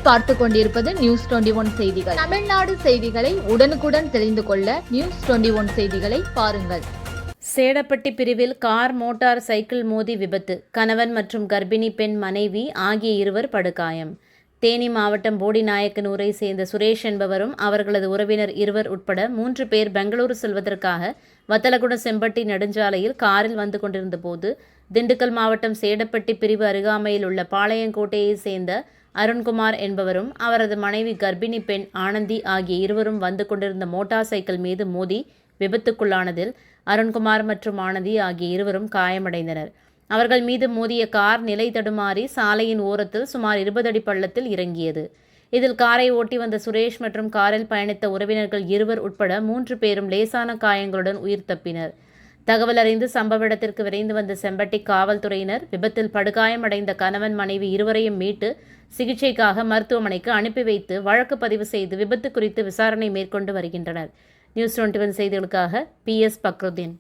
நீங்கள் பார்த்து கொண்டிருப்பது நியூஸ் 21 செய்திகள். தமிழ்நாடு செய்திகளை உடனுக்குடன் தெரிந்து கொள்ள நியூஸ் 21 செய்திகளை பாருங்கள். சேடப்பட்டி பிரிவில் கார் மோட்டார் சைக்கிள் மோதி விபத்து. கணவன் மற்றும் கர்ப்பிணி பெண் மனைவி ஆகிய இருவர் படுகாயம். தேனி மாவட்டம் போடிநாயக்கனூரை சேர்ந்த சுரேஷ் என்பவரும் அவர்களது உறவினர் இருவர் உட்பட 3 பேர் பெங்களூரு செல்வதற்காக வத்தலகுடம் செம்பட்டி நெடுஞ்சாலையில் காரில் வந்து கொண்டிருந்த போது திண்டுக்கல் மாவட்டம் சேடப்பட்டி பிரிவு அருகாமையில் உள்ள பாளையங்கோட்டையை சேர்ந்த அருண்குமார் என்பவரும் அவரது மனைவி கர்ப்பிணி பெண் ஆனந்தி ஆகிய இருவரும் வந்து கொண்டிருந்த மோட்டார் சைக்கிள் மீது மோதி விபத்துக்குள்ளானதில் அருண்குமார் மற்றும் ஆனந்தி ஆகிய இருவரும் காயமடைந்தனர். அவர்கள் மீது மோதிய கார் நிலை தடுமாறி சாலையின் ஓரத்தில் சுமார் 20 அடி பள்ளத்தில் இறங்கியது. இதில் காரை ஓட்டி வந்த சுரேஷ் மற்றும் காரில் பயணித்த உறவினர்கள் இருவர் உட்பட 3 பேரும் லேசான காயங்களுடன் உயிர் தப்பினர். தகவல் அறிந்து சம்பவ இடத்திற்கு விரைந்து வந்த செம்பட்டி காவல்துறையினர் விபத்தில் படுகாயமடைந்த கணவன் மனைவி இருவரையும் மீட்டு சிகிச்சைக்காக மருத்துவமனைக்கு அனுப்பி வைத்து வழக்கு பதிவு செய்து விபத்து குறித்து விசாரணை மேற்கொண்டு வருகின்றனர். நியூஸ் 21 செய்திகளுக்காக PS பக்ருதீன்.